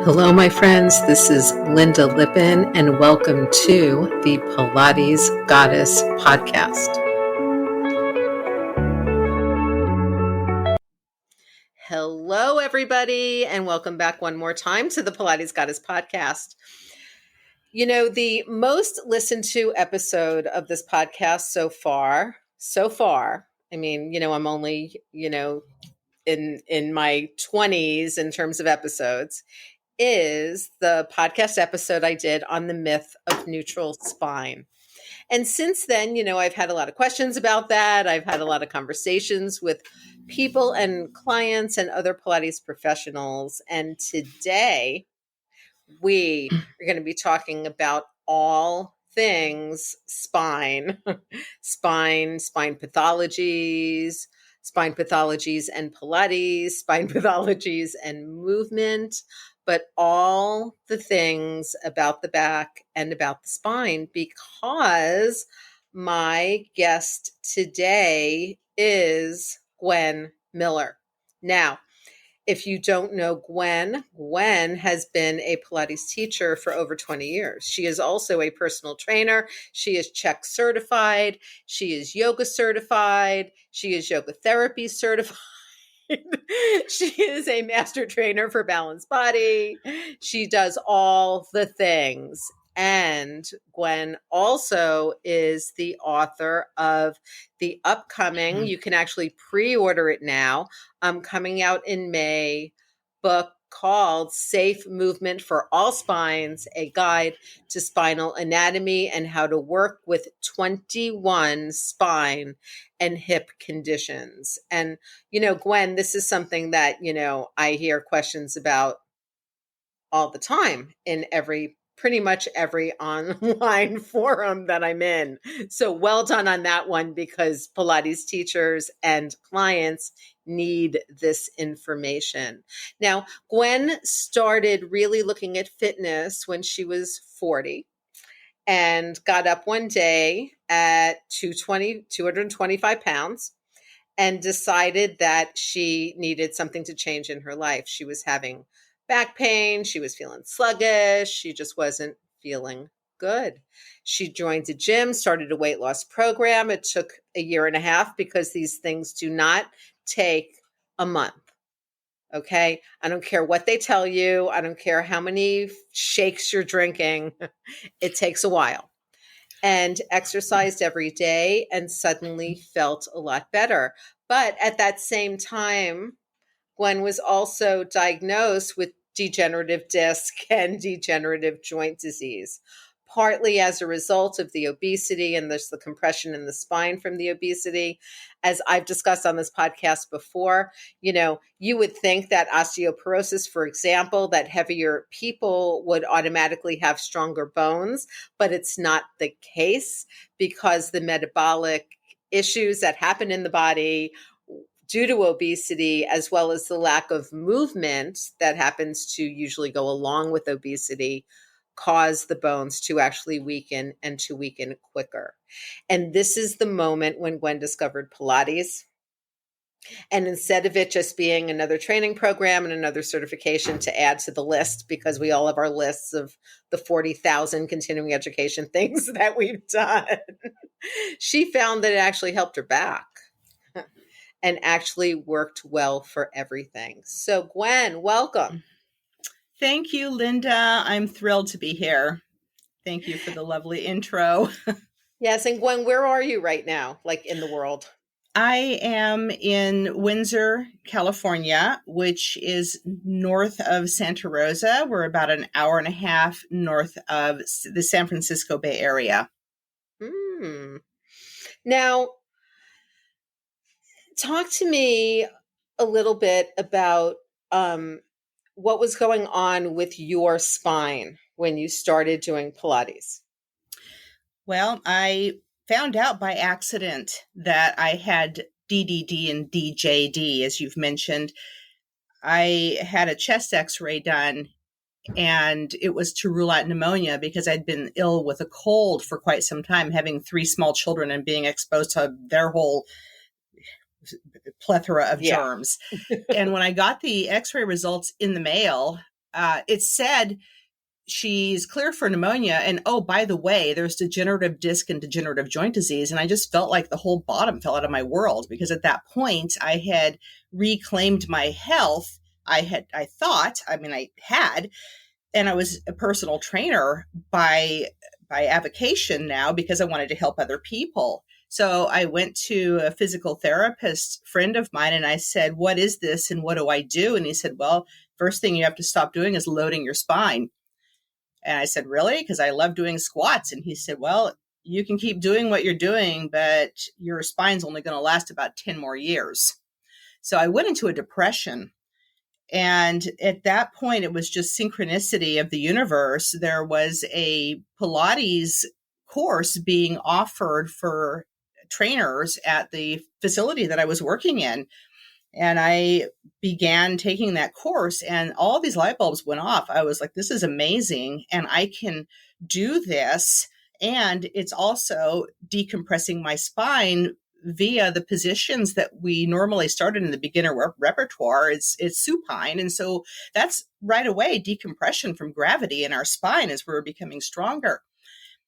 Hello, my friends. This is Lynda Lippin, and welcome to the PilatesGoddess podcast. Hello, everybody, and welcome back one more time to the PilatesGoddess podcast. You know, the most listened to episode of this podcast so far, I mean, I'm only, in my 20s in terms of episodes, is the podcast episode I did on the myth of neutral spine. And since then, I've had a lot of questions about that. I've had a lot of conversations with people and clients and other Pilates professionals. And today we are going to be talking about all things spine, spine pathologies, and Pilates, spine pathologies and movement, but all the things about the back and about the spine, because my guest today is Gwen Miller. Now, if you don't know Gwen has been a Pilates teacher for over 20 years. She is also a personal trainer. She is Czech certified. She is yoga certified. She is yoga therapy certified. She is a master trainer for Balanced Body. She does all the things. And Gwen also is the author of the upcoming, you can actually pre-order it now, coming out in May, book called Safe Movement for All Spines, a guide to spinal anatomy and how to work with 21 spine and hip conditions. And, Gwen, this is something that, I hear questions about all the time in pretty much every online forum that I'm in. So well done on that one, because Pilates teachers and clients need this information. Now, Gwen started really looking at fitness when she was 40 and got up one day at 225 pounds and decided that she needed something to change in her life. She was having back pain. She was feeling sluggish. She just wasn't feeling good. She joined a gym, started a weight loss program. It took a year and a half, because these things do not take a month. Okay. I don't care what they tell you. I don't care how many shakes you're drinking. It takes a while. And exercised every day and suddenly felt a lot better. But at that same time, Gwen was also diagnosed with degenerative disc and degenerative joint disease, partly as a result of the obesity and the compression in the spine from the obesity. As I've discussed on this podcast before, you would think that osteoporosis, for example, that heavier people would automatically have stronger bones, but it's not the case, because the metabolic issues that happen in the body due to obesity, as well as the lack of movement that happens to usually go along with obesity, cause the bones to actually weaken, and to weaken quicker. And this is the moment when Gwen discovered Pilates. And instead of it just being another training program and another certification to add to the list, because we all have our lists of the 40,000 continuing education things that we've done, she found that it actually helped her back and actually worked well for everything. So Gwen, welcome. Thank you, Lynda. I'm thrilled to be here. Thank you for the lovely intro. Yes, and Gwen, where are you right now, like in the world? I am in Windsor, California, which is north of Santa Rosa. We're about an hour and a half north of the San Francisco Bay Area. Now, talk to me a little bit about what was going on with your spine when you started doing Pilates. Well, I found out by accident that I had DDD and DJD, as you've mentioned. I had a chest x-ray done, and it was to rule out pneumonia, because I'd been ill with a cold for quite some time, having 3 small children and being exposed to their whole plethora of germs. And when I got the x-ray results in the mail, it said she's clear for pneumonia. And oh, by the way, there's degenerative disc and degenerative joint disease. And I just felt like the whole bottom fell out of my world, because at that point I had reclaimed my health. I had, and I was a personal trainer by avocation now, because I wanted to help other people. So I went to a physical therapist friend of mine and I said, "What is this and what do I do?" And he said, "Well, first thing you have to stop doing is loading your spine." And I said, "Really?" Because I love doing squats. And he said, "Well, you can keep doing what you're doing, but your spine's only going to last about 10 more years." So I went into a depression. And at that point, it was just synchronicity of the universe. There was a Pilates course being offered for trainers at the facility that I was working in. And I began taking that course, and all these light bulbs went off. I was like, this is amazing, and I can do this. And it's also decompressing my spine via the positions that we normally started in the beginner repertoire. It's supine. And so that's right away decompression from gravity in our spine as we're becoming stronger.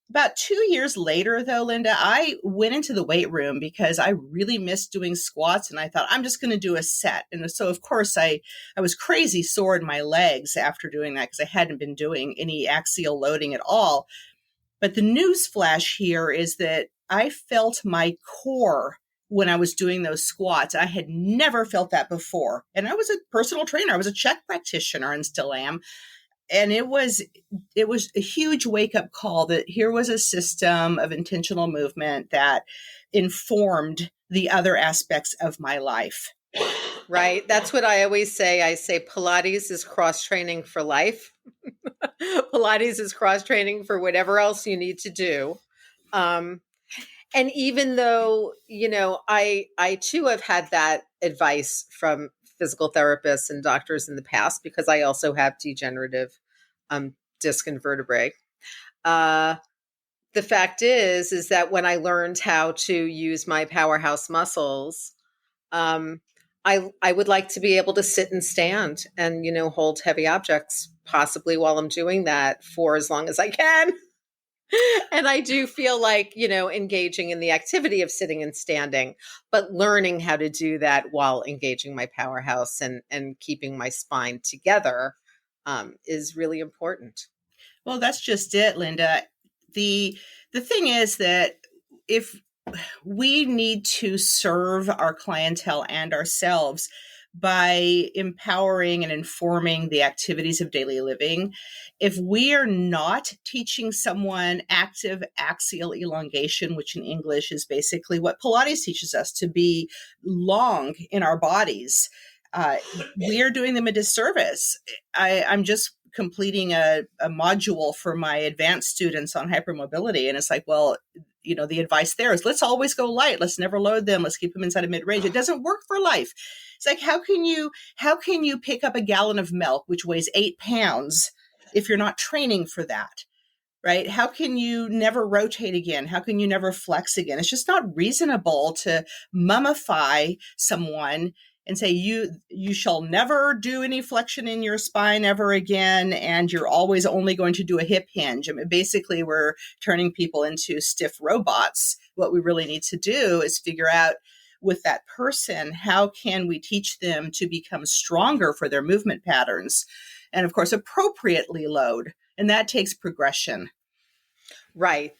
About 2 years later, though, Lynda, I went into the weight room because I really missed doing squats, and I thought, I'm just going to do a set. And so, of course, I was crazy sore in my legs after doing that, because I hadn't been doing any axial loading at all. But the news flash here is that I felt my core when I was doing those squats. I had never felt that before. And I was a personal trainer. I was a Czech practitioner and still am. And it was a huge wake-up call that here was a system of intentional movement that informed the other aspects of my life. Right. That's what I always say. I say Pilates is cross-training for life. Pilates is cross-training for whatever else you need to do. And even though, I too have had that advice from physical therapists and doctors in the past, because I also have degenerative disc and vertebrae. The fact is that when I learned how to use my powerhouse muscles, I would like to be able to sit and stand and, hold heavy objects, possibly while I'm doing that for as long as I can. And I do feel like, engaging in the activity of sitting and standing, but learning how to do that while engaging my powerhouse and keeping my spine together is really important. Well, that's just it, Lynda. The thing is that if we need to serve our clientele and ourselves by empowering and informing the activities of daily living, if we are not teaching someone active axial elongation, which in English is basically what Pilates teaches us, to be long in our bodies, we are doing them a disservice. I'm just completing a module for my advanced students on hypermobility. And it's like, well, the advice there is let's always go light. Let's never load them. Let's keep them inside of mid-range. It doesn't work for life. It's like, how can you pick up a gallon of milk, which weighs 8 pounds, if you're not training for that? Right? How can you never rotate again? How can you never flex again? It's just not reasonable to mummify someone and say, you shall never do any flexion in your spine ever again, and you're always only going to do a hip hinge. I mean, basically, we're turning people into stiff robots. What we really need to do is figure out with that person, how can we teach them to become stronger for their movement patterns? And of course, appropriately load. And that takes progression. Right.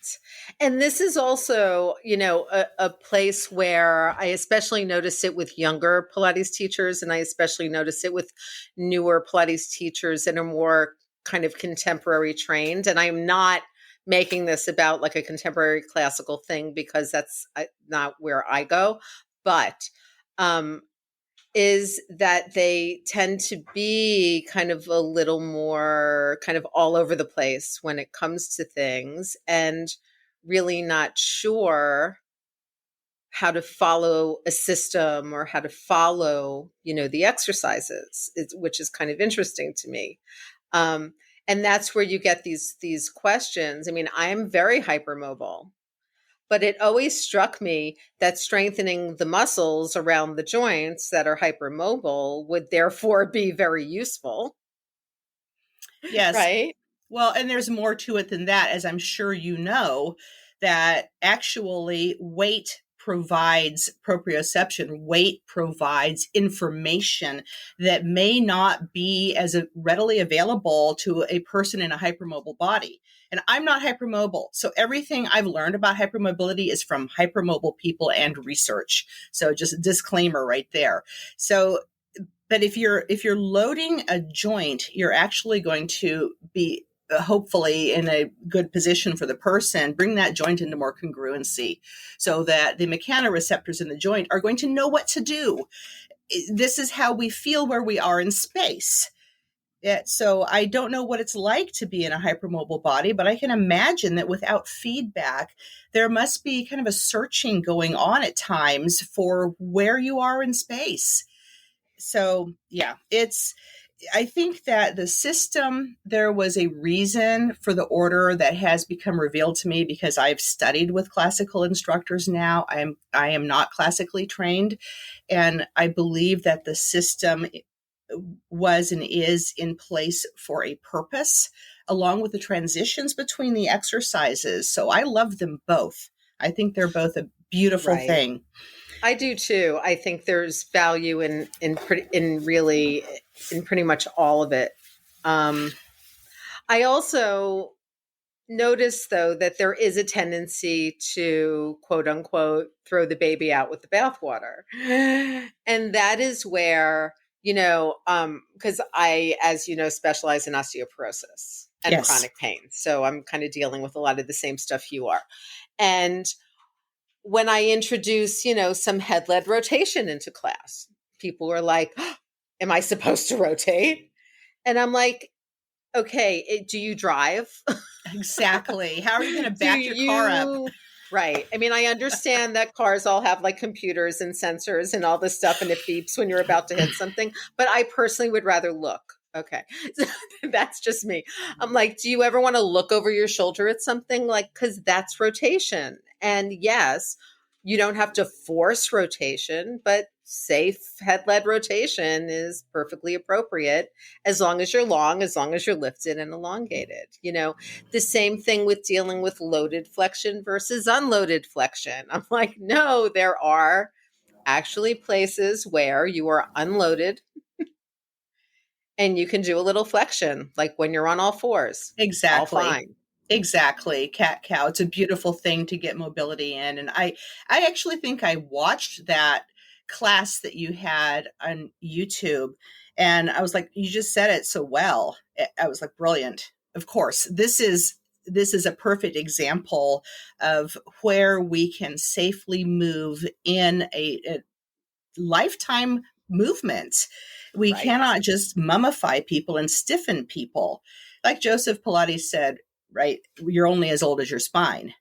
And this is also, a place where I especially notice it with younger Pilates teachers, and I especially notice it with newer Pilates teachers that are more kind of contemporary trained. And I'm not making this about like a contemporary classical thing, because that's not where I go, but is that they tend to be kind of a little more kind of all over the place when it comes to things, and really not sure how to follow a system or how to follow, the exercises, which is kind of interesting to me. And that's where you get these questions. I mean, I am very hypermobile, but it always struck me that strengthening the muscles around the joints that are hypermobile would therefore be very useful. Yes. Right? Well, and there's more to it than that, as I'm sure you know, that actually weight provides proprioception. Weight provides information that may not be as readily available to a person in a hypermobile body. And I'm not hypermobile. So everything I've learned about hypermobility is from hypermobile people and research. So just a disclaimer right there. So but if you're loading a joint, you're actually going to be hopefully in a good position for the person, bring that joint into more congruency so that the mechanoreceptors in the joint are going to know what to do. This is how we feel where we are in space. So I don't know what it's like to be in a hypermobile body, but I can imagine that without feedback, there must be kind of a searching going on at times for where you are in space. So yeah, I think that the system, there was a reason for the order that has become revealed to me because I've studied with classical instructors now. I am not classically trained, and I believe that the system was and is in place for a purpose, along with the transitions between the exercises. So I love them both. I think they're both a beautiful thing. I do too. I think there's value in pretty much all of it. I also notice though that there is a tendency to quote unquote throw the baby out with the bathwater, and that is where because I, as you know, specialize in osteoporosis and chronic pain, so I'm kind of dealing with a lot of the same stuff you are, and when I introduce, some head-led rotation into class, people are like, oh, am I supposed to rotate? And I'm like, okay, do you drive? Exactly. How are you going to back your car up? Right. I mean, I understand that cars all have like computers and sensors and all this stuff, and it beeps when you're about to hit something. But I personally would rather look. Okay. So that's just me. I'm like, do you ever want to look over your shoulder at something? Like, because that's rotation. And yes, you don't have to force rotation, but safe head-led rotation is perfectly appropriate as long as you're long, as long as you're lifted and elongated. The same thing with dealing with loaded flexion versus unloaded flexion. I'm like, no, there are actually places where you are unloaded and you can do a little flexion, like when you're on all fours. Exactly. All fine. Exactly. Cat cow. It's a beautiful thing to get mobility in. And I actually think I watched that class that you had on YouTube. And I was like, you just said it so well. I was like, brilliant. Of course, this is a perfect example of where we can safely move in a lifetime movement. We cannot just mummify people and stiffen people. Like Joseph Pilates said, right, you're only as old as your spine.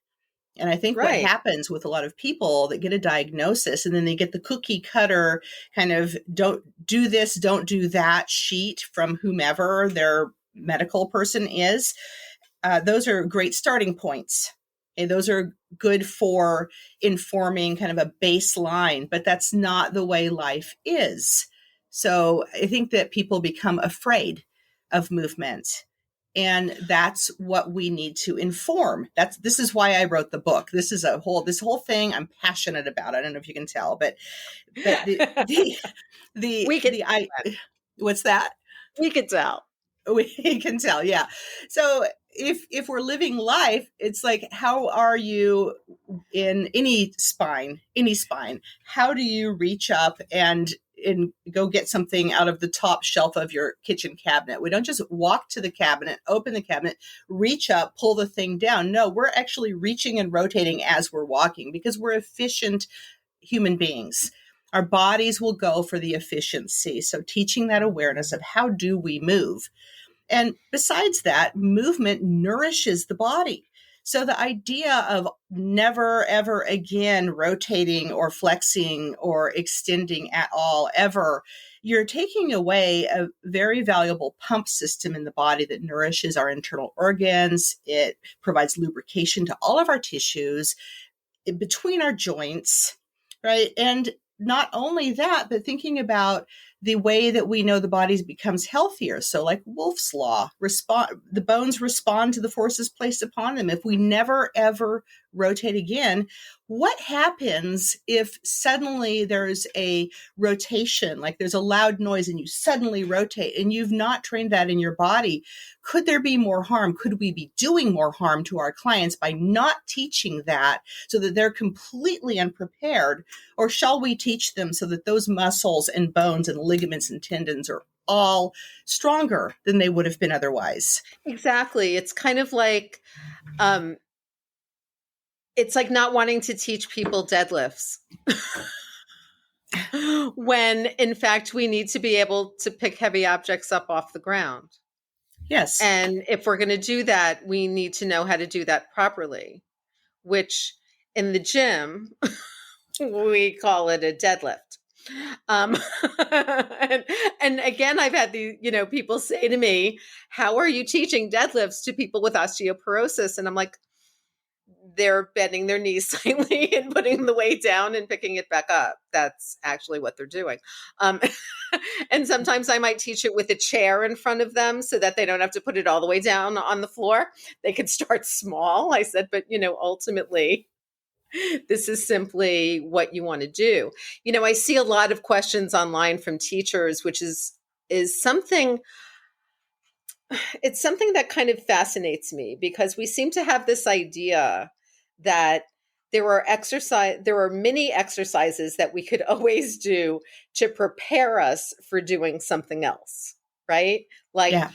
And I think what happens with a lot of people that get a diagnosis and then they get the cookie cutter kind of don't do this, don't do that sheet from whomever their medical person is, those are great starting points. And those are good for informing kind of a baseline, but that's not the way life is. So I think that people become afraid of movement. And that's what we need to inform. This is why I wrote the book. This whole thing I'm passionate about. I don't know if you can tell, but what's that? We could tell. We can tell, yeah. So if we're living life, it's like, how are you in any spine? How do you reach up and go get something out of the top shelf of your kitchen cabinet? We don't just walk to the cabinet, open the cabinet, reach up, pull the thing down. No, we're actually reaching and rotating as we're walking because we're efficient human beings. Our bodies will go for the efficiency. So teaching that awareness of how do we move. And besides that, movement nourishes the body. So the idea of never, ever again rotating or flexing or extending at all, ever, you're taking away a very valuable pump system in the body that nourishes our internal organs. It provides lubrication to all of our tissues between our joints, right? And not only that, but thinking about the way that we know the body becomes healthier. So like Wolff's Law, the bones respond to the forces placed upon them. If we never, ever rotate again, what happens if suddenly there's a rotation, like there's a loud noise and you suddenly rotate and you've not trained that in your body? Could there be more harm? Could we be doing more harm to our clients by not teaching that so that they're completely unprepared? Or shall we teach them so that those muscles and bones and ligaments and tendons are all stronger than they would have been otherwise? Exactly. It's kind of like, it's like not wanting to teach people deadlifts when in fact we need to be able to pick heavy objects up off the ground. Yes. And if we're going to do that, we need to know how to do that properly, which in the gym, we call it a deadlift. And again, I've had the, people say to me, how are you teaching deadlifts to people with osteoporosis? And I'm like, they're bending their knees slightly and putting the weight down and picking it back up. That's actually what they're doing. And sometimes I might teach it with a chair in front of them so that they don't have to put it all the way down on the floor. They could start small. I said, but ultimately, this is simply what you want to do. I see a lot of questions online from teachers, which is something. It's something that kind of fascinates me because we seem to have this idea that there are many exercises that we could always do to prepare us for doing something else, right? Like, Yeah.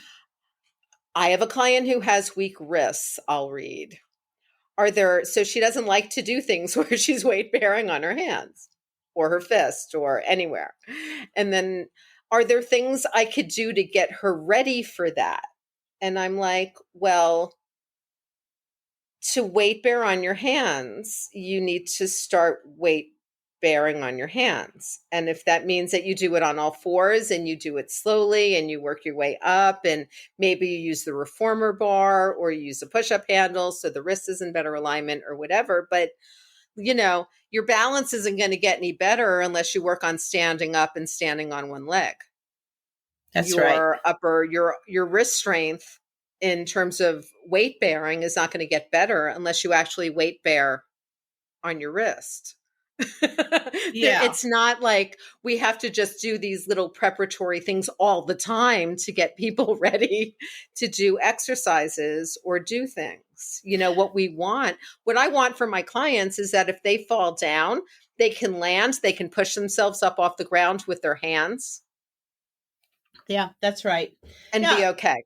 I have a client who has weak wrists, I'll read. So she doesn't like to do things where she's weight bearing on her hands or her fist or anywhere. And then, are there things I could do to get her ready for that? And I'm like, well, to weight bear on your hands, you need to start weight bearing on your hands. And if that means that you do it on all fours and you do it slowly and you work your way up, and maybe you use the reformer bar or you use a push-up handle so the wrist is in better alignment or whatever. But, your balance isn't going to get any better unless you work on standing up and standing on one leg. That's right. Your wrist strength in terms of weight bearing is not going to get better unless you actually weight bear on your wrist. Yeah. It's not like we have to just do these little preparatory things all the time to get people ready to do exercises or do things. What I want for my clients is that if they fall down, they can land, they can push themselves up off the ground with their hands. Yeah, that's right. And be okay.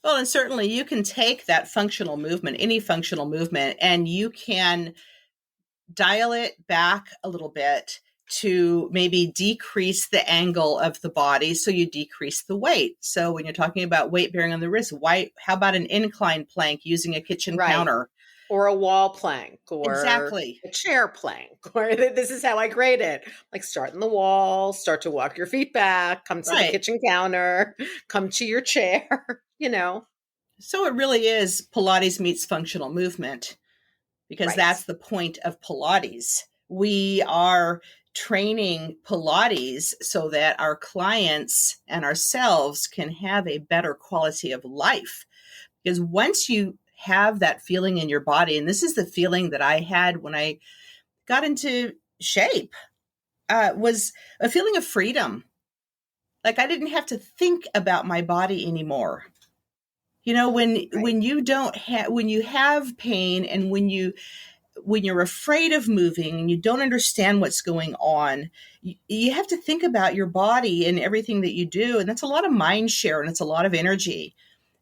Well, and certainly you can take that functional movement, any functional movement, and you can dial it back a little bit to maybe decrease the angle of the body so you decrease the weight. So when you're talking about weight bearing on the wrist, how about an incline plank using a kitchen counter? Or a wall plank, or exactly. a chair plank, or this is how I grade it. Like, start in the wall, start to walk your feet back, come to the kitchen counter, come to your chair, So it really is Pilates meets functional movement, because that's the point of Pilates. We are training Pilates so that our clients and ourselves can have a better quality of life. Because once you have that feeling in your body, and this is the feeling that I had when I got into shape, was a feeling of freedom. Like I didn't have to think about my body anymore. When you don't have, when you have pain, and when you're afraid of moving and you don't understand what's going on, you have to think about your body and everything that you do. And that's a lot of mind share, and it's a lot of energy.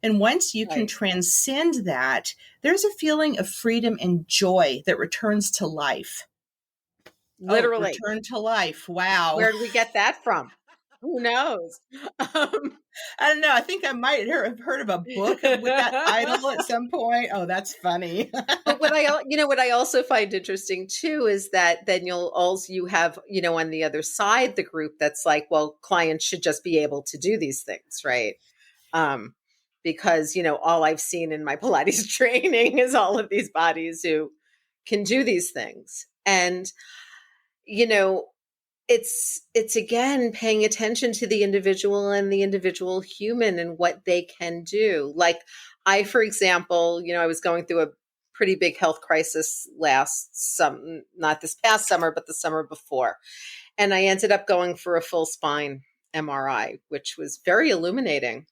And once you can transcend that, there's a feeling of freedom and joy that returns to life. Literally. Return to life. Wow. Where did we get that from? Who knows? I don't know. I think I might have heard of a book with that title at some point. Oh, that's funny. But what I also find interesting too is that then you have, on the other side, the group that's like, well, clients should just be able to do these things, right? Because, all I've seen in my Pilates training is all of these bodies who can do these things. And, it's again paying attention to the individual and the individual human and what they can do. Like I, for example, I was going through a pretty big health crisis not this past summer, but the summer before. And I ended up going for a full spine MRI, which was very illuminating.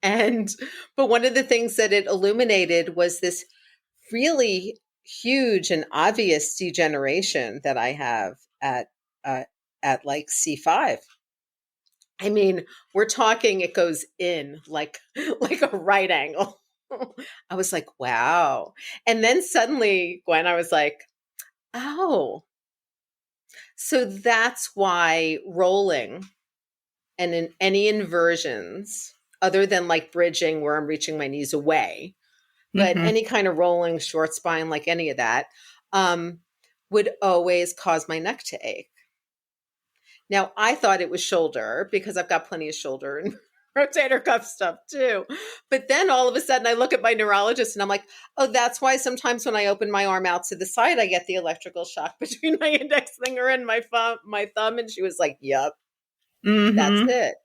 But one of the things that it illuminated was this really huge and obvious degeneration that I have at like C5. I mean, we're talking, it goes in like a right angle. I was like, wow. And then suddenly, Gwen, I was like, oh, so that's why rolling and in any inversions, other than like bridging where I'm reaching my knees away, but any kind of rolling, short spine, like any of that, would always cause my neck to ache. Now, I thought it was shoulder because I've got plenty of shoulder and rotator cuff stuff too. But then all of a sudden I look at my neurologist and I'm like, oh, that's why sometimes when I open my arm out to the side, I get the electrical shock between my index finger and my thumb. And she was like, yep, that's it.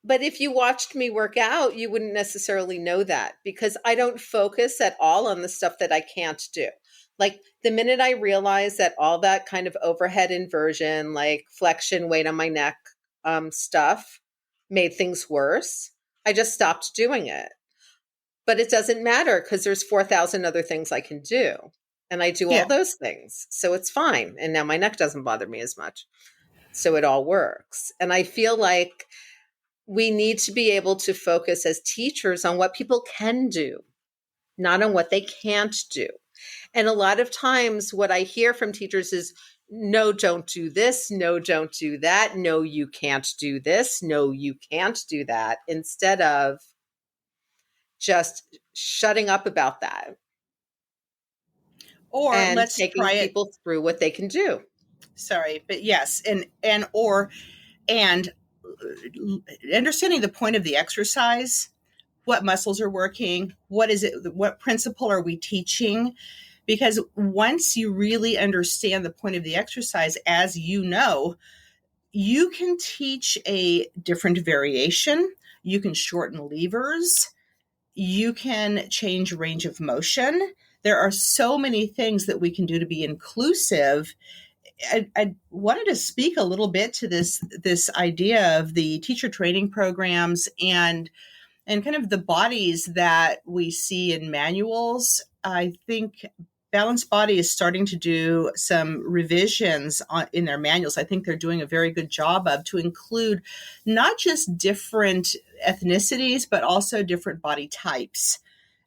But if you watched me work out, you wouldn't necessarily know that because I don't focus at all on the stuff that I can't do. Like the minute I realized that all that kind of overhead inversion, like flexion, weight on my neck stuff made things worse, I just stopped doing it. But it doesn't matter because there's 4,000 other things I can do. And I do all those things. So it's fine. And now my neck doesn't bother me as much. So it all works. And I feel like we need to be able to focus as teachers on what people can do, not on what they can't do. And a lot of times what I hear from teachers is, no, don't do this. No, don't do that. No, you can't do this. No, you can't do that. Instead of just shutting up about that. Or and let's taking try it. people through what they can do. Sorry, but yes. And understanding the point of the exercise, what muscles are working, what is it, what principle are we teaching? Because once you really understand the point of the exercise, as you know, you can teach a different variation. You can shorten levers. You can change range of motion. There are so many things that we can do to be inclusive. I wanted to speak a little bit to this idea of the teacher training programs and kind of the bodies that we see in manuals. I think Balanced Body is starting to do some revisions in their manuals. I think they're doing a very good job to include not just different ethnicities, but also different body types.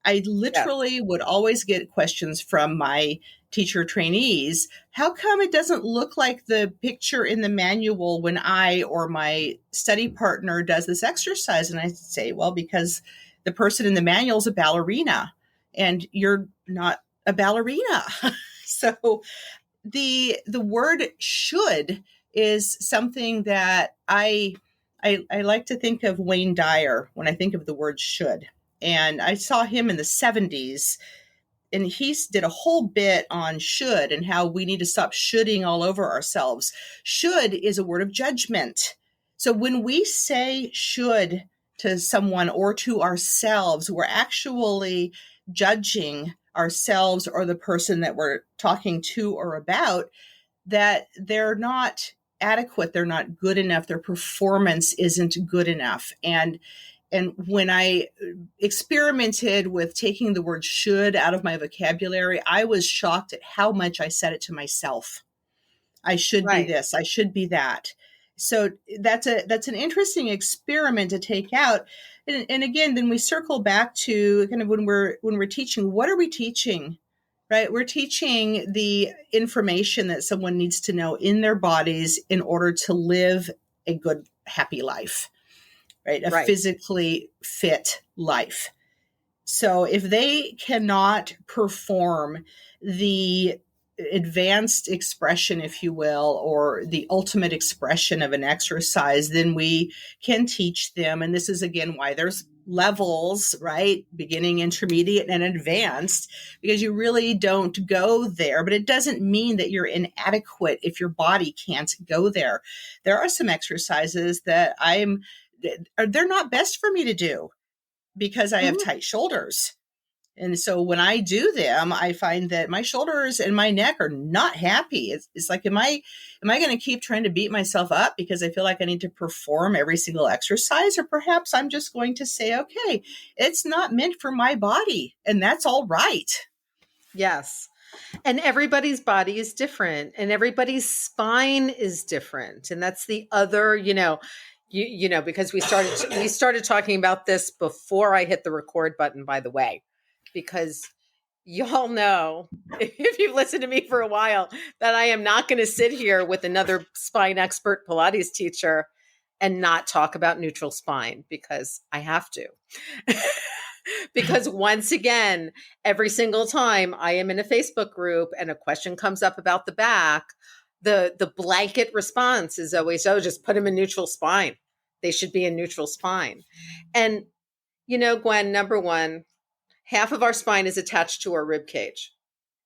I literally would always get questions from my teacher trainees. How come it doesn't look like the picture in the manual when I or my study partner does this exercise? And I say, well, because the person in the manual is a ballerina and you're not a ballerina. So the word should is something that I like to think of Wayne Dyer when I think of the word should. And I saw him in the 70s, and he did a whole bit on should and how we need to stop shoulding all over ourselves. Should is a word of judgment. So when we say should to someone or to ourselves, we're actually judging ourselves or the person that we're talking to or about, that they're not adequate, they're not good enough, their performance isn't good enough. And when I experimented with taking the word should out of my vocabulary, I was shocked at how much I said it to myself. I should be this, I should be that. So that's an interesting experiment to take out. And again, then we circle back to kind of when we're teaching, what are we teaching? Right? We're teaching the information that someone needs to know in their bodies in order to live a good, happy life. Right? A physically fit life. So if they cannot perform the advanced expression, if you will, or the ultimate expression of an exercise, then we can teach them. And this is, again, why there's levels, right? Beginning, intermediate, and advanced, because you really don't go there. But it doesn't mean that you're inadequate if your body can't go there. There are some exercises that they're not best for me to do because I have tight shoulders. And so when I do them, I find that my shoulders and my neck are not happy. It's like, am I going to keep trying to beat myself up because I feel like I need to perform every single exercise? Or perhaps I'm just going to say, okay, it's not meant for my body, and that's all right. Yes. And everybody's body is different, and everybody's spine is different. And that's the other, because we started talking about this before I hit the record button, by the way, because y'all know, if you've listened to me for a while, that I am not going to sit here with another spine expert Pilates teacher and not talk about neutral spine, because I have to. Because once again, every single time I am in a Facebook group and a question comes up about the back, the blanket response is always, oh, just put them in neutral spine. They should be in neutral spine. And, Gwen, number one, half of our spine is attached to our rib cage.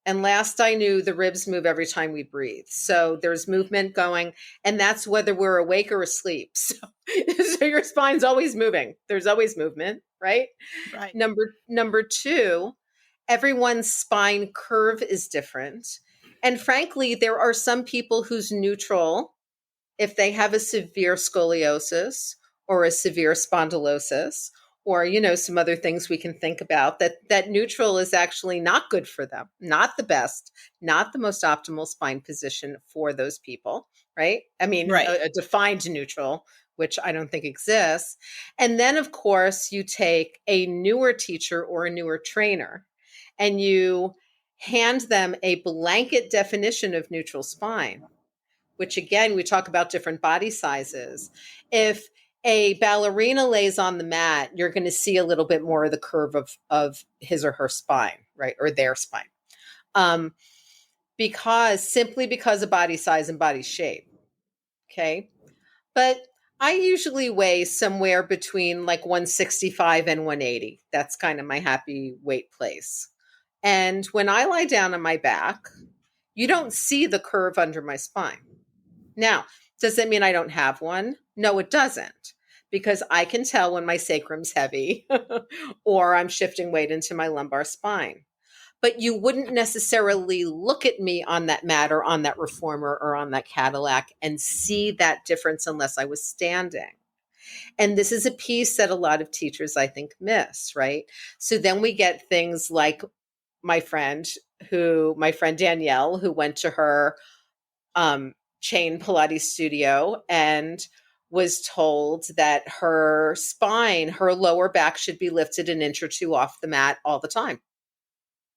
And last I knew, the ribs move every time we breathe. So there's movement going, and that's whether we're awake or asleep. So your spine's always moving. There's always movement, right? Right. Number two, everyone's spine curve is different. And frankly, there are some people who's neutral if they have a severe scoliosis or a severe spondylosis, or some other things we can think about, that neutral is actually not good for them, not the best, not the most optimal spine position for those people, right? I mean, Right. a defined neutral, which I don't think exists. And then, of course, you take a newer teacher or a newer trainer and you hand them a blanket definition of neutral spine, which again, we talk about different body sizes. If a ballerina lays on the mat, you're going to see a little bit more of the curve of his or her spine, right? Or their spine. Simply because of body size and body shape. Okay. But I usually weigh somewhere between like 165 and 180. That's kind of my happy weight place. And when I lie down on my back, you don't see the curve under my spine. Now, does that mean I don't have one? No, it doesn't, because I can tell when my sacrum's heavy or I'm shifting weight into my lumbar spine. But you wouldn't necessarily look at me on that mat or on that reformer or on that Cadillac and see that difference unless I was standing. And this is a piece that a lot of teachers, I think, miss, right? So then we get things like my friend Danielle, who went to her chain Pilates studio and was told that her spine, her lower back should be lifted an inch or two off the mat all the time.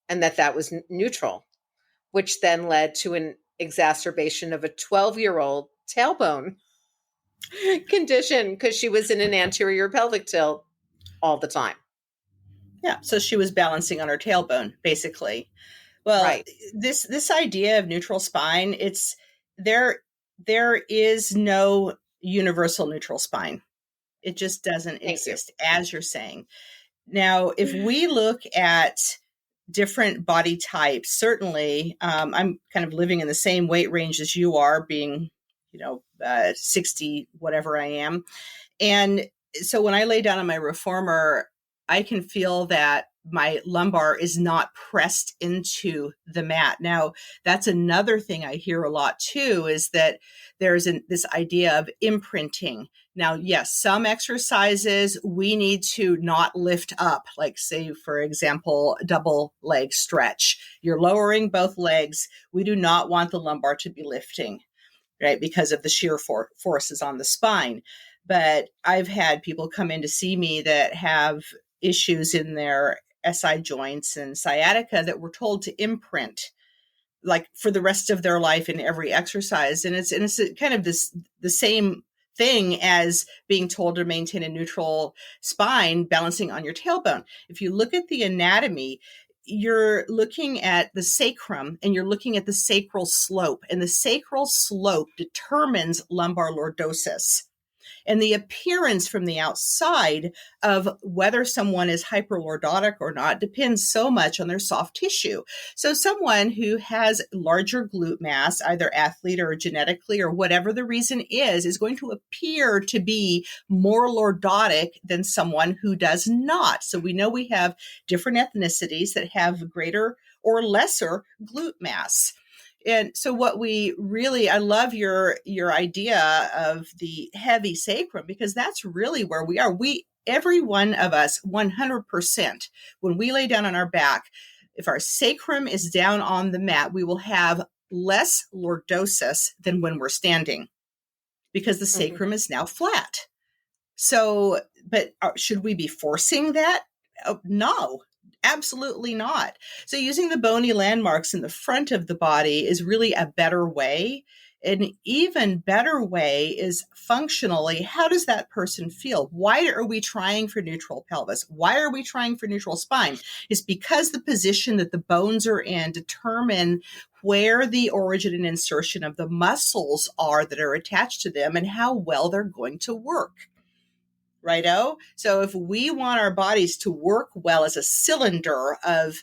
And that was neutral, which then led to an exacerbation of a 12-year-old tailbone condition because she was in an anterior pelvic tilt all the time. Yeah. So she was balancing on her tailbone, basically. Well, right. This idea of neutral spine, there is no universal neutral spine. It just doesn't exist, as you're saying. Now, if we look at different body types, certainly, I'm kind of living in the same weight range as you are, being, 60, whatever I am. And so when I lay down on my reformer, I can feel that my lumbar is not pressed into the mat. Now, that's another thing I hear a lot too, is that there's this idea of imprinting. Now, yes, some exercises we need to not lift up, like say, for example, double leg stretch. You're lowering both legs. We do not want the lumbar to be lifting, right? Because of the shear forces on the spine. But I've had people come in to see me that have issues in their SI joints and sciatica that were told to imprint like for the rest of their life in every exercise. And it's kind of the same thing as being told to maintain a neutral spine, balancing on your tailbone. If you look at the anatomy, you're looking at the sacrum and you're looking at the sacral slope, and the sacral slope determines lumbar lordosis. And the appearance from the outside of whether someone is hyperlordotic or not depends so much on their soft tissue. So someone who has larger glute mass, either athlete or genetically or whatever the reason is going to appear to be more lordotic than someone who does not. So we know we have different ethnicities that have greater or lesser glute mass. And so what we really, I love your idea of the heavy sacrum, because that's really where we are. Every one of us, 100%, when we lay down on our back, if our sacrum is down on the mat, we will have less lordosis than when we're standing, because the sacrum is now flat. So, but should we be forcing that? Oh, no, absolutely not. So using the bony landmarks in the front of the body is really a better way. An even better way is functionally, how does that person feel? Why are we trying for neutral pelvis? Why are we trying for neutral spine? It's because the position that the bones are in determine where the origin and insertion of the muscles are that are attached to them and how well they're going to work. Righto? So if we want our bodies to work well as a cylinder of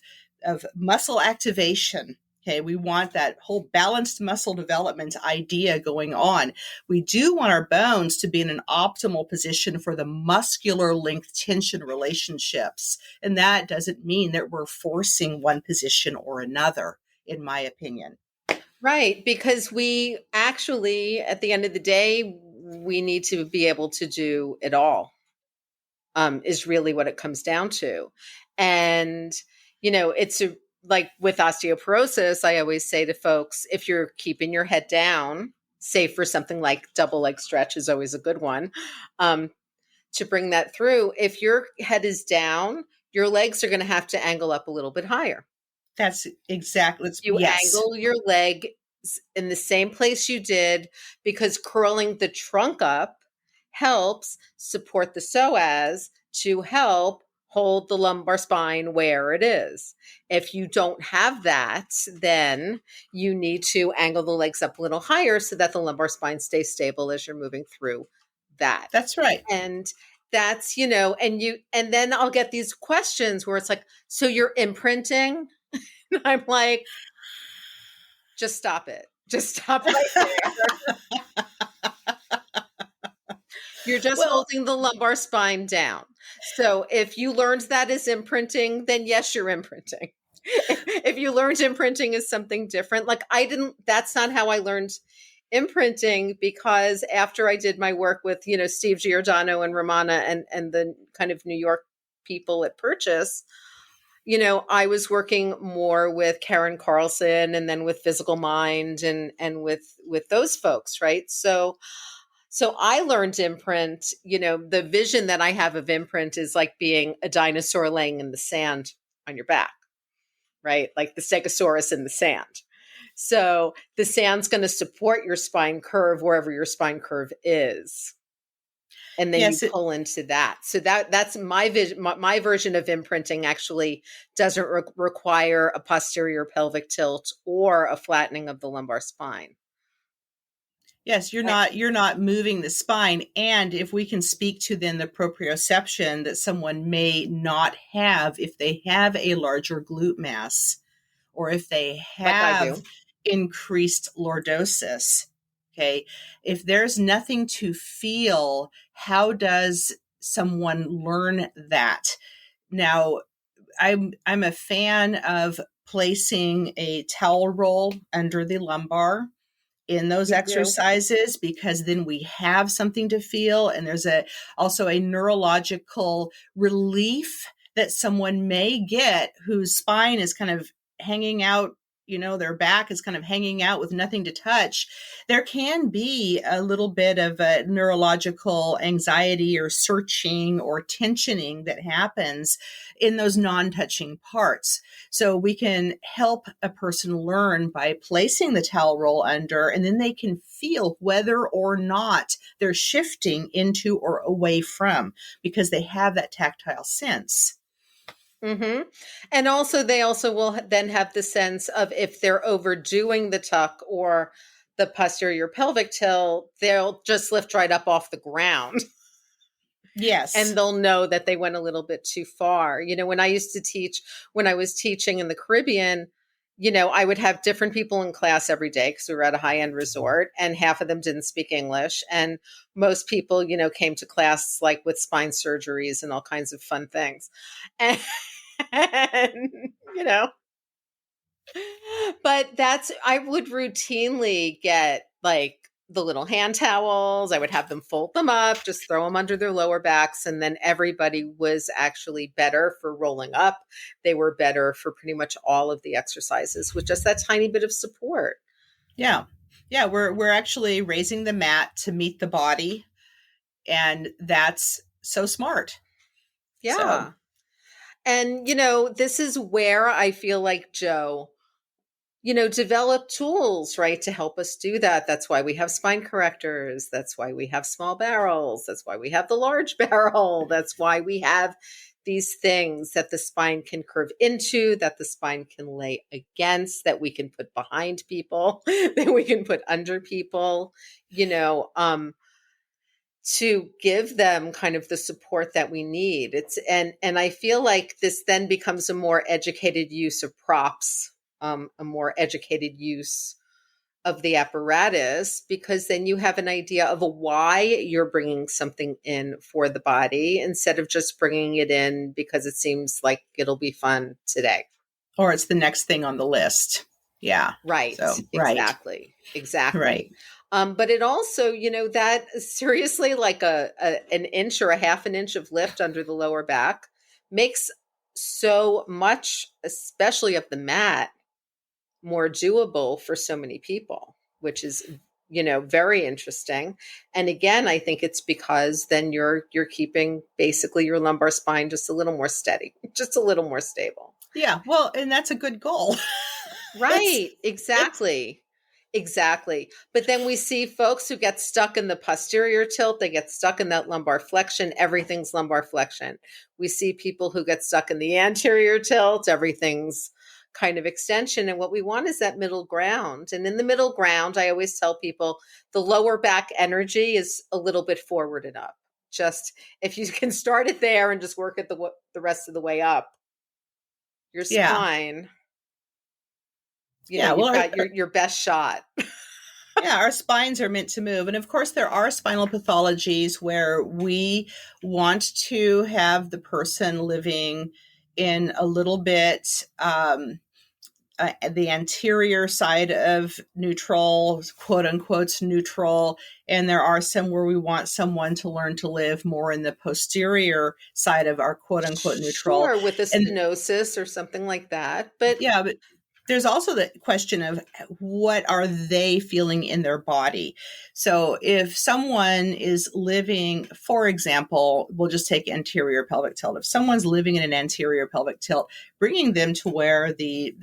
muscle activation, okay, we want that whole balanced muscle development idea going on. We do want our bones to be in an optimal position for the muscular length tension relationships. And that doesn't mean that we're forcing one position or another, in my opinion. Right, because we actually, at the end of the day, we need to be able to do it all, is really what it comes down to. And, it's like with osteoporosis, I always say to folks, if you're keeping your head down, say for something like double leg stretch is always a good one, to bring that through. If your head is down, your legs are going to have to angle up a little bit higher. That's exactly. You yes. angle your leg in the same place you did, because curling the trunk up helps support the psoas to help hold the lumbar spine where it is. If you don't have that, then you need to angle the legs up a little higher so that the lumbar spine stays stable as you're moving through that. That's right. And that's, and then I'll get these questions where it's like, so you're imprinting? I'm like, just stop it. Just stop right there. You're just holding the lumbar spine down. So if you learned that as imprinting, then yes, you're imprinting. If you learned imprinting as something different, that's not how I learned imprinting, because after I did my work with, Steve Giordano and Romana and the kind of New York people at Purchase, I was working more with Karen Carlson and then with Physical Mind and with those folks, right? So I learned imprint. The vision that I have of imprint is like being a dinosaur laying in the sand on your back, right? Like the Stegosaurus in the sand. So the sand's going to support your spine curve wherever your spine curve is. And then you pull into that. So that's my vision. My version of imprinting actually doesn't require a posterior pelvic tilt or a flattening of the lumbar spine. Yes, you're not moving the spine. And if we can speak to then the proprioception that someone may not have if they have a larger glute mass, or if they have increased lordosis. Okay. If there's nothing to feel, how does someone learn that? Now, I'm a fan of placing a towel roll under the lumbar in those exercises, because then we have something to feel. And there's also a neurological relief that someone may get whose spine is kind of hanging out, their back is kind of hanging out with nothing to touch. There can be a little bit of a neurological anxiety or searching or tensioning that happens in those non-touching parts. So we can help a person learn by placing the towel roll under, and then they can feel whether or not they're shifting into or away from, because they have that tactile sense. Mm-hmm. And also, they also will then have the sense of if they're overdoing the tuck or the posterior pelvic tilt, they'll just lift right up off the ground. Yes. And they'll know that they went a little bit too far. When I used to teach, when I was teaching in the Caribbean, I would have different people in class every day because we were at a high-end resort, and half of them didn't speak English. And most people, came to class like with spine surgeries and all kinds of fun things. And, and but I would routinely get like the little hand towels. I would have them fold them up, just throw them under their lower backs. And then everybody was actually better for rolling up. They were better for pretty much all of the exercises with just that tiny bit of support. Yeah. Yeah. We're actually raising the mat to meet the body. And that's so smart. Yeah. So. And, this is where I feel like Joe, develop tools, right, to help us do that. That's why we have spine correctors. That's why we have small barrels. That's why we have the large barrel. That's why we have these things that the spine can curve into, that the spine can lay against, that we can put behind people, that we can put under people, to give them kind of the support that we need. And I feel like this then becomes a more educated use of props, a more educated use of the apparatus, because then you have an idea of why you're bringing something in for the body instead of just bringing it in because it seems like it'll be fun today. Or it's the next thing on the list. Yeah. Right. So, Exactly. Right. But it also, that seriously, like an inch or a half an inch of lift under the lower back makes so much, especially of the mat, more doable for so many people, which is, very interesting. And again, I think it's because then you're keeping basically your lumbar spine just a little more steady, just a little more stable. Yeah. Well, and that's a good goal. Right. Exactly. Exactly. But then we see folks who get stuck in the posterior tilt, they get stuck in that lumbar flexion, everything's lumbar flexion. We see people who get stuck in the anterior tilt, everything's kind of extension. And what we want is that middle ground. And in the middle ground, I always tell people the lower back energy is a little bit forward and up. Just if you can start it there and just work it the rest of the way up, your spine. You've got your best shot. Yeah, our spines are meant to move. And of course, there are spinal pathologies where we want to have the person living in a little bit the anterior side of neutral, quote unquote, neutral. And there are some where we want someone to learn to live more in the posterior side of our quote unquote neutral. Sure, with a stenosis or something like that. But yeah, but there's also the question of what are they feeling in their body? So if someone is living, for example, we'll just take anterior pelvic tilt. If someone's living in an anterior pelvic tilt, bringing them to where the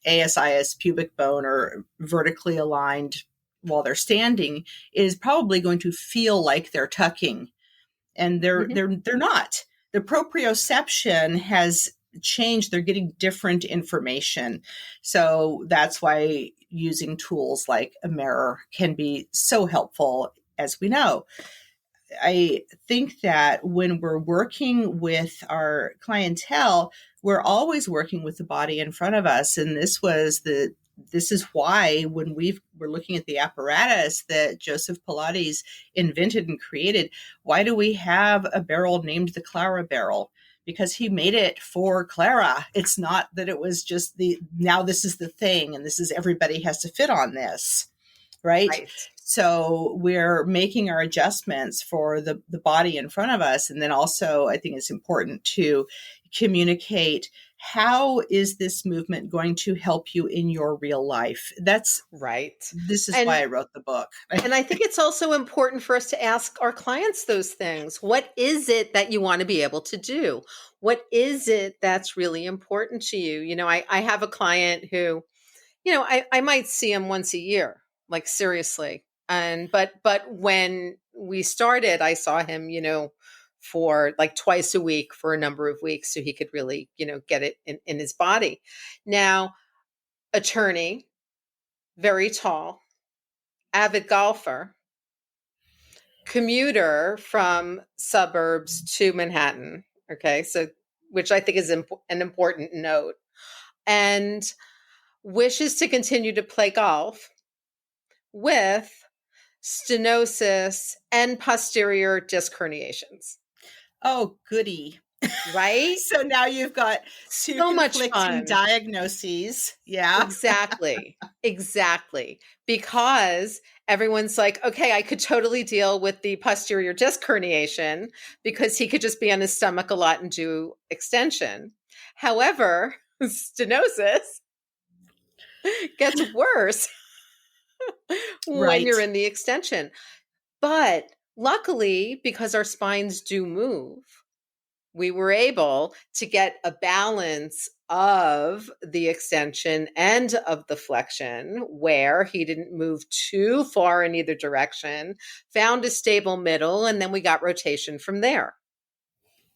ASIS pubic bone are vertically aligned while they're standing is probably going to feel like they're tucking, and they're not. The proprioception has changed. They're getting different information. So that's why using tools like a mirror can be so helpful, as we know. I think that when we're working with our clientele, we're always working with the body in front of us. And this is why when we're looking at the apparatus that Joseph Pilates invented and created, why do we have a barrel named the Clara barrel? Because he made it for Clara. It's not that it was just now this is the thing and this is everybody has to fit on this, right? So we're making our adjustments for the body in front of us. And then also I think it's important to communicate, how is this movement going to help you in your real life? That's right. This is why I wrote the book. And I think it's also important for us to ask our clients those things. What is it that you want to be able to do? What is it that's really important to you? I have a client who, I might see him once a year, like seriously. But when we started, I saw him, for like twice a week for a number of weeks so he could really, get it in his body. Now, attorney, very tall, avid golfer, commuter from suburbs to Manhattan. Okay. So, which I think is an important note, and wishes to continue to play golf with stenosis and posterior disc herniations. Oh, goody. Right? So now you've got two So much conflicting fun. diagnoses. Yeah. Exactly. Exactly. Because everyone's like, okay, I could totally deal with the posterior disc herniation because he could just be on his stomach a lot and do extension. However, stenosis gets worse when Right. you're in the extension. But luckily, because our spines do move, we were able to get a balance of the extension and of the flexion where he didn't move too far in either direction, found a stable middle, and then we got rotation from there.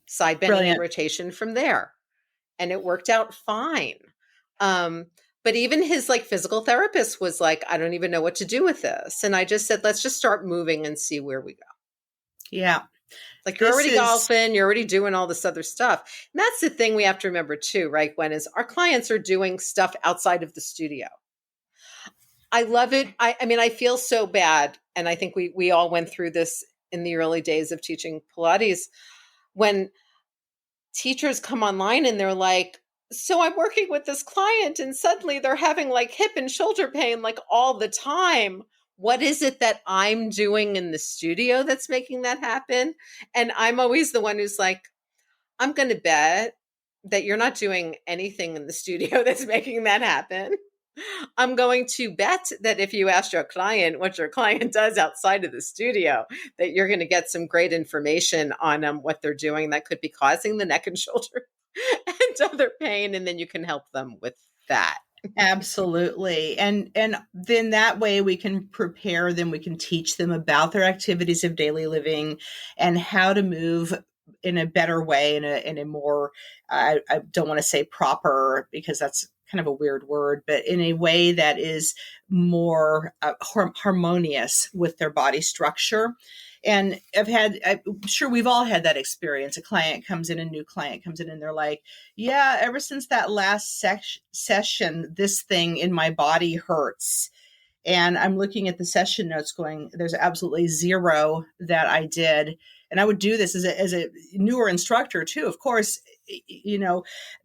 Side bending and Brilliant. rotation from there. And it worked out fine. But even his like physical therapist was like, I don't even know what to do with this. And I just said, let's just start moving and see where we go. Yeah. Like you're This already is golfing, you're already doing all this other stuff. And that's the thing we have to remember too, right, Gwen, is our clients are doing stuff outside of the studio. I love it. I mean, I feel so bad. And I think we all went through this in the early days of teaching Pilates when teachers come online and they're like, so I'm working with this client and suddenly they're having like hip and shoulder pain like all the time. What is it that I'm doing in the studio that's making that happen? And I'm always the one who's like, I'm going to bet that you're not doing anything in the studio that's making that happen. I'm going to bet that if you ask your client what your client does outside of the studio, that you're going to get some great information on what they're doing that could be causing the neck and shoulder and other pain. And then you can help them with that. absolutely. And then that way we can prepare them, we can teach them about their activities of daily living and how to move in a better way, in a more, I don't want to say proper because that's kind of a weird word, but in a way that is more harmonious with their body structure. And I'm sure we've all had that experience. A new client comes in and they're like, yeah, ever since that last session, this thing in my body hurts. And I'm looking at the session notes going, there's absolutely zero that I did. And I would do this as a newer instructor too. Of course,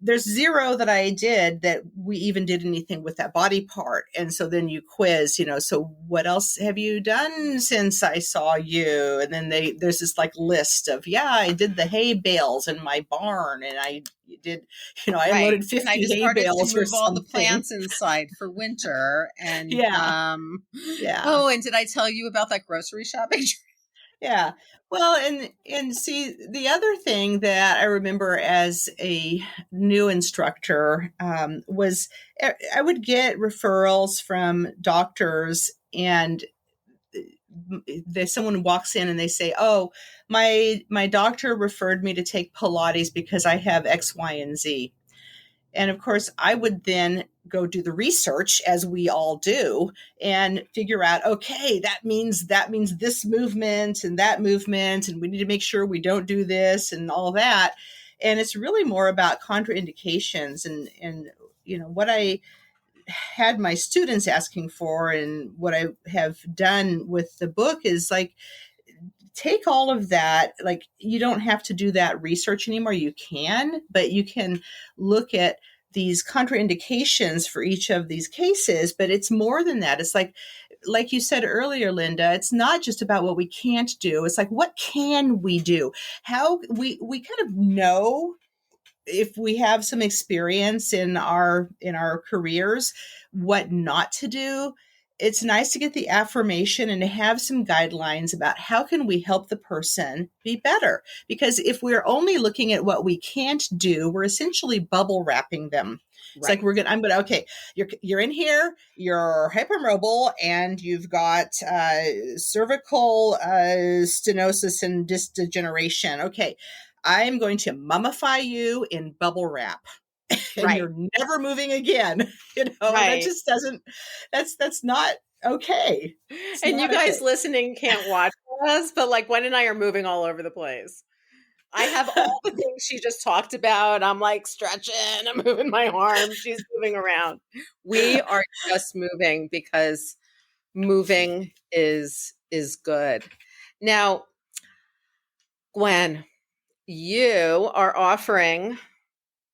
there's zero that I did that we even did anything with that body part. And so then you quiz, so what else have you done since I saw you? And then there's this like list of, yeah, I did the hay bales in my barn and I did, I unloaded 50 and I just hay started bales to or move all the something. plants inside for winter. And Yeah. oh, and did I tell you about that grocery shopping? Yeah. Well, and see, the other thing that I remember as a new instructor was I would get referrals from doctors, and someone walks in and they say, "Oh, my doctor referred me to take Pilates because I have X, Y, and Z." And of course, I would then go do the research, as we all do, and figure out, okay, that means this movement and that movement, and we need to make sure we don't do this and all that. And it's really more about contraindications and what I had my students asking for and what I have done with the book is like, take all of that. Like, you don't have to do that research anymore. You can, but you can look at these contraindications for each of these cases. But it's more than that. It's like you said earlier, Lynda, it's not just about what we can't do. It's like, what can we do? How we kind of know, if we have some experience in our careers, what not to do. It's nice to get the affirmation and to have some guidelines about how can we help the person be better. Because if we're only looking at what we can't do, we're essentially bubble wrapping them. It's like, okay, you're in here, you're hypermobile, and you've got cervical stenosis and disc degeneration. Okay, I'm going to mummify you in bubble wrap. And Right. you're never moving again. That just doesn't, that's not Okay. And you Not guys okay. listening can't watch us, but like Gwen and I are moving all over the place. I have all the things she just talked about. I'm like stretching, I'm moving my arms, she's moving around. We are just moving because moving is good. Now, Gwen, you are offering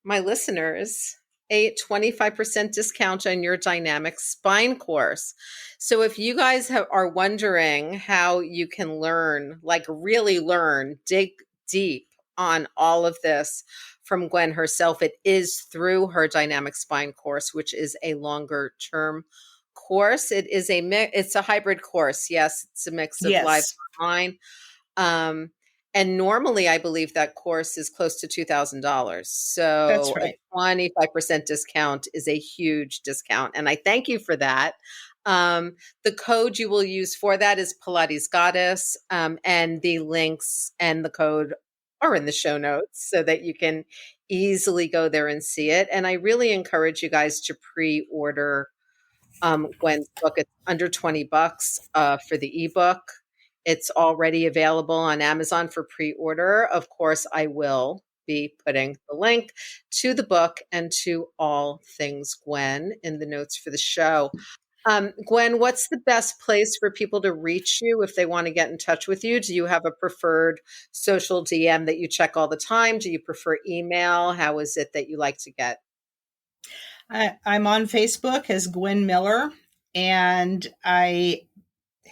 my listeners a 25% discount on your dynamic spine course. So if you guys are wondering how you can learn, like really learn, dig deep on all of this from Gwen herself, it is through her dynamic spine course, which is a longer term course. It's a hybrid course. Yes, it's a mix of live Yes, and online. Um, and normally, I believe that course is close to $2,000. that's So a right. 25% discount is a huge discount. And I thank you for that. The code you will use for that is PilatesGoddess. And the links and the code are in the show notes so that you can easily go there and see it. And I really encourage you guys to pre-order Gwen's book. It's under $20 for the ebook. It's already available on Amazon for pre-order. Of course, I will be putting the link to the book and to all things Gwen in the notes for the show. Gwen, what's the best place for people to reach you if they want to get in touch with you? Do you have a preferred social DM that you check all the time? Do you prefer email? How is it that you like to get? I'm on Facebook as Gwen Miller, and I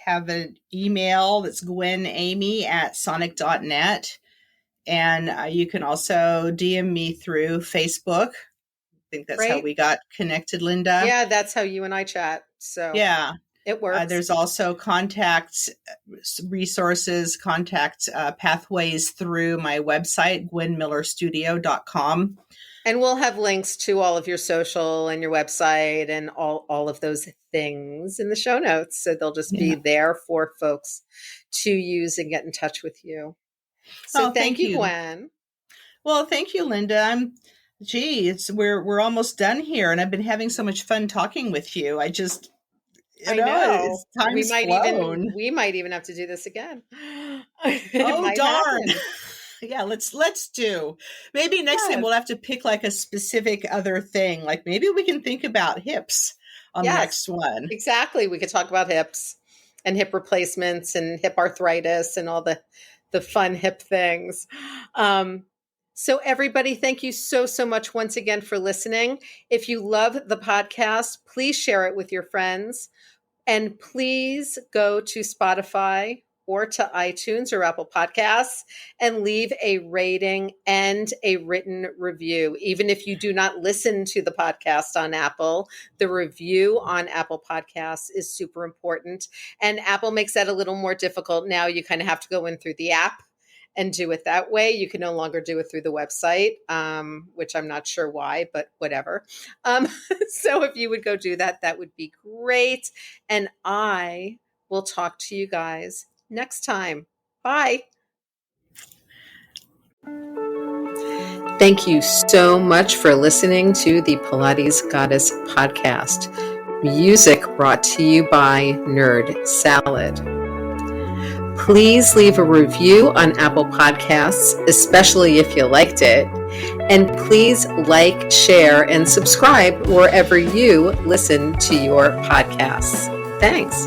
have an email that's gwenamy@sonic.net. And you can also DM me through Facebook. I think that's how Great. we got connected, Lynda. Yeah, that's how you and I chat. So Yeah. it works. There's also contact resources, contact pathways through my website, gwenmillerstudio.com. And we'll have links to all of your social and your website and all of those things in the show notes. So they'll just be there for folks to use and get in touch with you. So thank you, Gwen. Well, thank you, Lynda. We're almost done here, and I've been having so much fun talking with you. I know. Time's flown. We might even have to do this again. Oh, darn. Yeah, let's do. Maybe next time we'll have to pick like a specific other thing. Like maybe we can think about hips on the next one. Exactly. We could talk about hips and hip replacements and hip arthritis and all the fun hip things. So everybody, thank you so much once again for listening. If you love the podcast, please share it with your friends. And please go to Spotify or to iTunes or Apple Podcasts and leave a rating and a written review. Even if you do not listen to the podcast on Apple, the review on Apple Podcasts is super important. And Apple makes that a little more difficult now. You kind of have to go in through the app and do it that way. You can no longer do it through the website, which I'm not sure why, but whatever. So if you would go do that, that would be great. And I will talk to you guys next time. Bye. Thank you so much for listening to the Pilates Goddess podcast. Music brought to you by Nerd Salad. Please leave a review on Apple Podcasts, especially if you liked it. And please like, share, and subscribe wherever you listen to your podcasts. Thanks.